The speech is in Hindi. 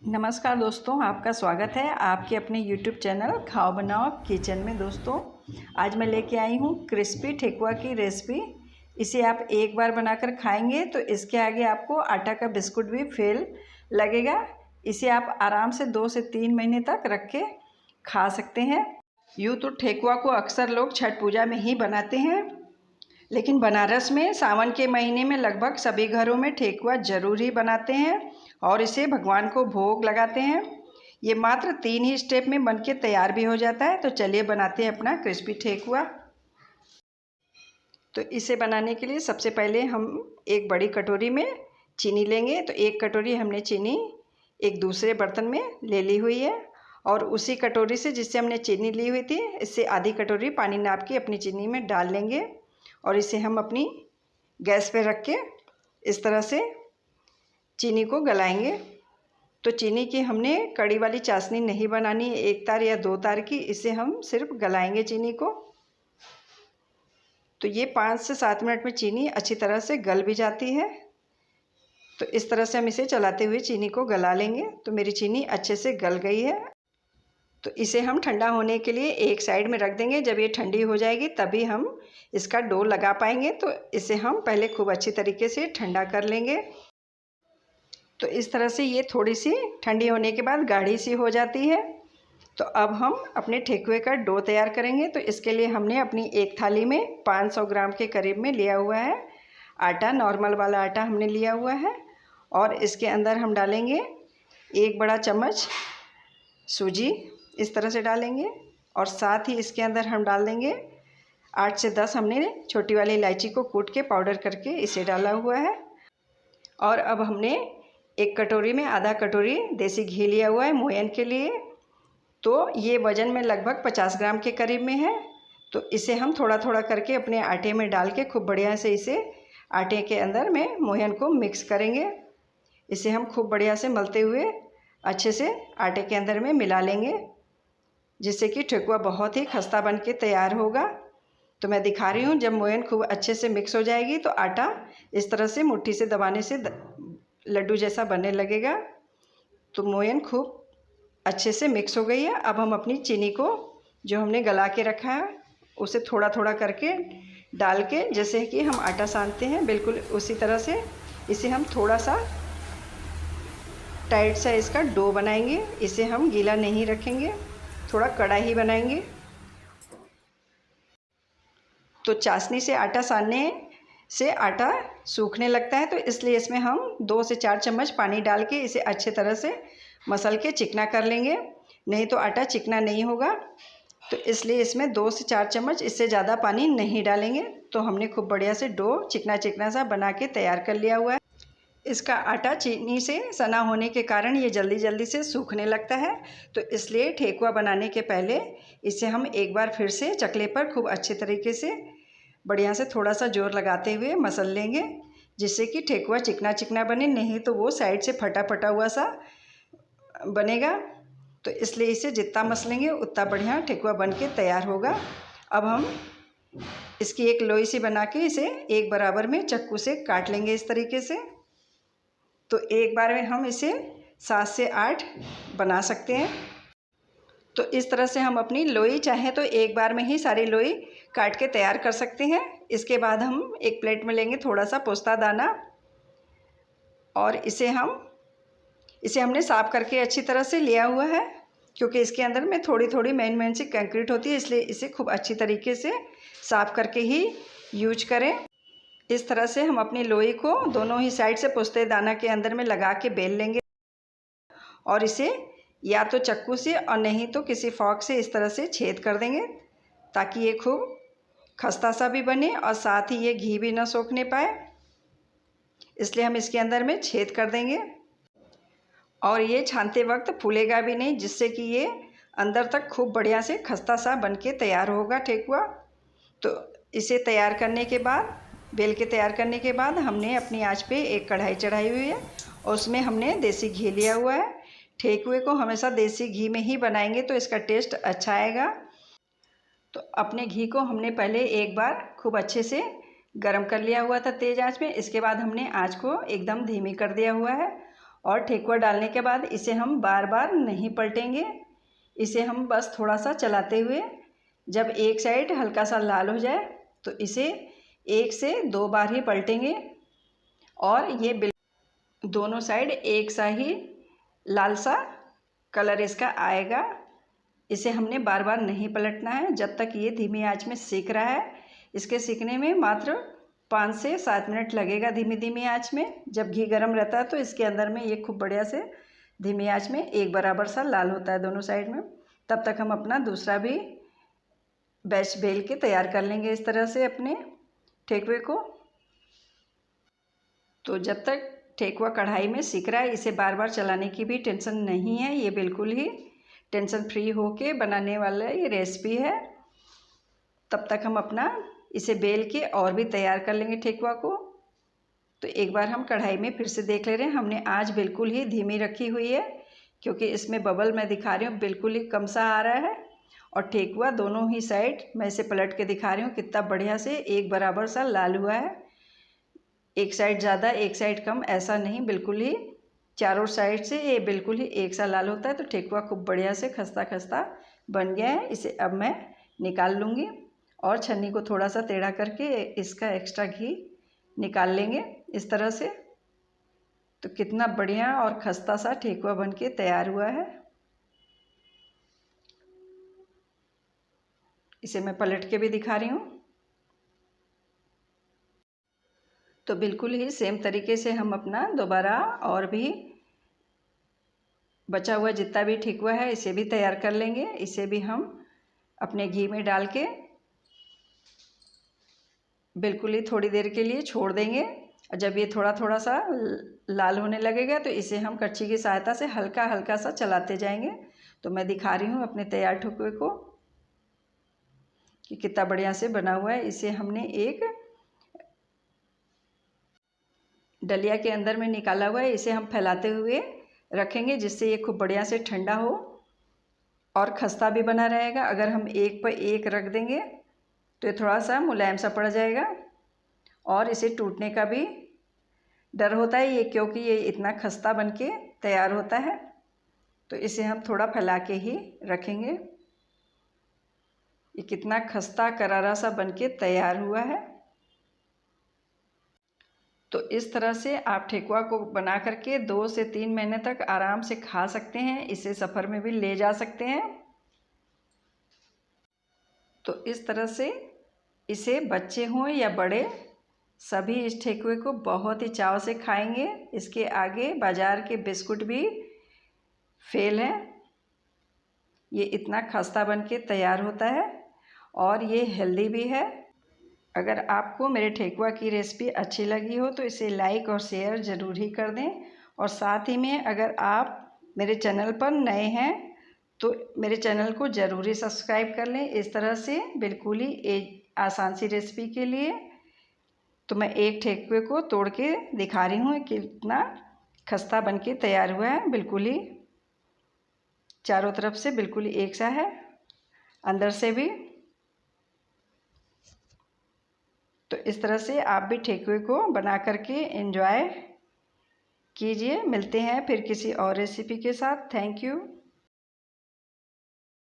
नमस्कार दोस्तों, आपका स्वागत है आपके अपने YouTube चैनल खाओ बनाओ किचन में। दोस्तों, आज मैं लेके आई हूँ क्रिस्पी ठेकुआ की रेसिपी। इसे आप एक बार बनाकर खाएंगे तो इसके आगे आपको आटा का बिस्कुट भी फेल लगेगा। इसे आप आराम से 2 से 3 महीने तक रख के खा सकते हैं। यूँ तो ठेकुआ को अक्सर लोग छठ पूजा में ही बनाते हैं, लेकिन बनारस में सावन के महीने में लगभग सभी घरों में ठेकुआ ज़रूर ही बनाते हैं और इसे भगवान को भोग लगाते हैं। ये मात्र 3 ही स्टेप में बनके तैयार भी हो जाता है। तो चलिए बनाते हैं अपना क्रिस्पी ठेकुआ। तो इसे बनाने के लिए सबसे पहले हम एक बड़ी कटोरी में चीनी लेंगे। तो 1 कटोरी हमने चीनी एक दूसरे बर्तन में ले ली हुई है और उसी कटोरी से जिससे हमने चीनी ली हुई थी, इससे आधी कटोरी पानी नाप के अपनी चीनी में डाल लेंगे और इसे हम अपनी गैस पे रख के इस तरह से चीनी को गलाएंगे। तो चीनी की हमने कड़ी वाली चाशनी नहीं बनानी है, 1 तार या 2 तार की, इसे हम सिर्फ गलाएंगे चीनी को। तो ये 5 से 7 मिनट में चीनी अच्छी तरह से गल भी जाती है। तो इस तरह से हम इसे चलाते हुए चीनी को गला लेंगे। तो मेरी चीनी अच्छे से गल गई है। तो इसे हम ठंडा होने के लिए एक साइड में रख देंगे। जब ये ठंडी हो जाएगी तभी हम इसका डो लगा पाएंगे। तो इसे हम पहले खूब अच्छी तरीके से ठंडा कर लेंगे। तो इस तरह से ये थोड़ी सी ठंडी होने के बाद गाढ़ी सी हो जाती है। तो अब हम अपने ठेकुए का डो तैयार करेंगे। तो इसके लिए हमने अपनी एक थाली में 500 ग्राम के करीब में लिया हुआ है आटा। नॉर्मल वाला आटा हमने लिया हुआ है और इसके अंदर हम डालेंगे 1 बड़ा चम्मच सूजी, इस तरह से डालेंगे। और साथ ही इसके अंदर हम डाल देंगे 8 से 10 हमने छोटी वाली इलायची को कूट के पाउडर करके इसे डाला हुआ है। और अब हमने एक कटोरी में आधा कटोरी देसी घी लिया हुआ है मोयन के लिए। तो ये वज़न में लगभग 50 ग्राम के करीब में है। तो इसे हम थोड़ा थोड़ा करके अपने आटे में डाल के खूब बढ़िया से इसे आटे के अंदर में मोयन को मिक्स करेंगे। इसे हम खूब बढ़िया से मलते हुए अच्छे से आटे के अंदर में मिला लेंगे, जिससे कि ठेकुआ बहुत ही खस्ता बन के तैयार होगा। तो मैं दिखा रही हूँ, जब मोयन खूब अच्छे से मिक्स हो जाएगी तो आटा इस तरह से मुट्ठी से दबाने से लड्डू जैसा बनने लगेगा। तो मोयन खूब अच्छे से मिक्स हो गई है। अब हम अपनी चीनी को जो हमने गला के रखा है उसे थोड़ा थोड़ा करके डाल के, जैसे कि हम आटा सानते हैं बिल्कुल उसी तरह से इसे हम थोड़ा सा टाइट सा इसका डो बनाएंगे। इसे हम गीला नहीं रखेंगे, थोड़ा कड़ा ही बनाएंगे। तो चाशनी से आटा सानने से आटा सूखने लगता है, तो इसलिए इसमें हम 2 से 4 चम्मच पानी डाल के इसे अच्छे तरह से मसल के चिकना कर लेंगे, नहीं तो आटा चिकना नहीं होगा। तो इसलिए इसमें 2 से 4 चम्मच, इससे ज़्यादा पानी नहीं डालेंगे। तो हमने खूब बढ़िया से डो चिकना चिकना सा बना के तैयार कर लिया हुआ है। इसका आटा चीनी से सना होने के कारण ये जल्दी जल्दी से सूखने लगता है। तो इसलिए ठेकुआ बनाने के पहले इसे हम एक बार फिर से चकले पर खूब अच्छे तरीके से बढ़िया से थोड़ा सा जोर लगाते हुए मसल लेंगे, जिससे कि ठेकुआ चिकना चिकना बने, नहीं तो वो साइड से फटा फटा हुआ सा बनेगा। तो इसलिए इसे जितना मसलेंगे उतना बढ़िया ठेकुआ बन के तैयार होगा। अब हम इसकी एक लोई सी बना के इसे एक बराबर में चाकू से काट लेंगे इस तरीके से। तो एक बार में हम इसे 7 से 8 बना सकते हैं। तो इस तरह से हम अपनी लोई चाहे तो एक बार में ही सारी लोई काट के तैयार कर सकते हैं। इसके बाद हम एक प्लेट में लेंगे थोड़ा सा पोस्ता दाना और इसे हमने साफ़ करके अच्छी तरह से लिया हुआ है, क्योंकि इसके अंदर में थोड़ी थोड़ी मैन सी कंक्रीट होती है, इसलिए इसे खूब अच्छी तरीके से साफ़ करके ही यूज करें। इस तरह से हम अपनी लोई को दोनों ही साइड से पोस्ते दाना के अंदर में लगा के बेल लेंगे और इसे या तो चाकू से और नहीं तो किसी फॉक से इस तरह से छेद कर देंगे, ताकि ये खूब खस्ता सा भी बने और साथ ही ये घी भी ना सोखने पाए। इसलिए हम इसके अंदर में छेद कर देंगे और ये छानते वक्त फूलेगा भी नहीं, जिससे कि ये अंदर तक खूब बढ़िया से खस्ता सा बन के तैयार होगा ठेकुआ। तो इसे तैयार करने के बाद, बेल के तैयार करने के बाद, हमने अपनी आंच पे एक कढ़ाई चढ़ाई हुई है और उसमें हमने देसी घी लिया हुआ है। ठेकुए को हमेशा देसी घी में ही बनाएंगे तो इसका टेस्ट अच्छा आएगा। तो अपने घी को हमने पहले एक बार खूब अच्छे से गरम कर लिया हुआ था तेज़ आंच में। इसके बाद हमने आंच को एकदम धीमी कर दिया हुआ है और ठेकुआ डालने के बाद इसे हम बार बार नहीं पलटेंगे। इसे हम बस थोड़ा सा चलाते हुए जब एक साइड हल्का सा लाल हो जाए तो इसे 1 से 2 बार ही पलटेंगे और ये दोनों साइड एक सा ही लाल सा कलर इसका आएगा। इसे हमने बार बार नहीं पलटना है जब तक ये धीमी आंच में सेक रहा है। इसके सेकने में मात्र 5 से 7 मिनट लगेगा धीमी धीमी आंच में। जब घी गर्म रहता है तो इसके अंदर में ये खूब बढ़िया से धीमी आंच में एक बराबर सा लाल होता है दोनों साइड में। तब तक हम अपना दूसरा भी बैच बेल के तैयार कर लेंगे इस तरह से अपने ठेकुए को। तो जब तक ठेकुआ कढ़ाई में सिक रहा है इसे बार बार चलाने की भी टेंशन नहीं है। ये बिल्कुल ही टेंशन फ्री होके बनाने वाला ये रेसिपी है। तब तक हम अपना इसे बेल के और भी तैयार कर लेंगे ठेकुआ को। तो एक बार हम कढ़ाई में फिर से देख ले रहे हैं। हमने आंच बिल्कुल ही धीमी रखी हुई है क्योंकि इसमें बबल मैं दिखा रही हूँ बिल्कुल ही कम सा आ रहा है। और ठेकुआ दोनों ही साइड मैं इसे पलट के दिखा रही हूँ कितना बढ़िया से एक बराबर सा लाल हुआ है। एक साइड ज़्यादा एक साइड कम ऐसा नहीं, बिल्कुल ही चारों साइड से ये बिल्कुल ही एक सा लाल होता है। तो ठेकुआ खूब बढ़िया से खस्ता खस्ता बन गया है। इसे अब मैं निकाल लूँगी और छन्नी को थोड़ा सा टेढ़ा करके इसका एक्स्ट्रा घी निकाल लेंगे इस तरह से। तो कितना बढ़िया और खस्ता सा ठेकुआ बन के तैयार हुआ है। इसे मैं पलट के भी दिखा रही हूँ। तो बिल्कुल ही सेम तरीके से हम अपना दोबारा और भी बचा हुआ जितना भी ठेकुआ है इसे भी तैयार कर लेंगे। इसे भी हम अपने घी में डाल के बिल्कुल ही थोड़ी देर के लिए छोड़ देंगे। और जब ये थोड़ा थोड़ा सा लाल होने लगेगा तो इसे हम कच्ची की सहायता से हल्का हल्का सा चलाते जाएंगे। तो मैं दिखा रही हूँ अपने तैयार ठेकुए को कि कितना बढ़िया से बना हुआ है। इसे हमने एक डलिया के अंदर में निकाला हुआ है। इसे हम फैलाते हुए रखेंगे जिससे ये खूब बढ़िया से ठंडा हो और खस्ता भी बना रहेगा। अगर हम एक पर एक रख देंगे तो ये थोड़ा सा मुलायम सा पड़ जाएगा और इसे टूटने का भी डर होता है ये, क्योंकि ये इतना खस्ता बन के तैयार होता है। तो इसे हम थोड़ा फैला के ही रखेंगे। ये कितना खस्ता करारा सा बन के तैयार हुआ है। तो इस तरह से आप ठेकुआ को बना करके 2 से 3 महीने तक आराम से खा सकते हैं। इसे सफ़र में भी ले जा सकते हैं। तो इस तरह से इसे बच्चे हों या बड़े सभी इस ठेकुए को बहुत ही चाव से खाएंगे। इसके आगे बाज़ार के बिस्कुट भी फेल है। ये इतना खस्ता बन के तैयार होता है और ये हेल्दी भी है। अगर आपको मेरे ठेकुआ की रेसिपी अच्छी लगी हो तो इसे लाइक और शेयर ज़रूर ही कर दें। और साथ ही में अगर आप मेरे चैनल पर नए हैं तो मेरे चैनल को ज़रूर ही सब्सक्राइब कर लें। इस तरह से बिल्कुल ही एक आसान सी रेसिपी के लिए। तो मैं एक ठेकुए को तोड़ के दिखा रही हूँ कितना खस्ता बन के तैयार हुआ है। बिल्कुल ही चारों तरफ से बिल्कुल ही एक सा है, अंदर से भी। तो इस तरह से आप भी ठेकुए को बना करके एंजॉय कीजिए। मिलते हैं फिर किसी और रेसिपी के साथ। Thank you.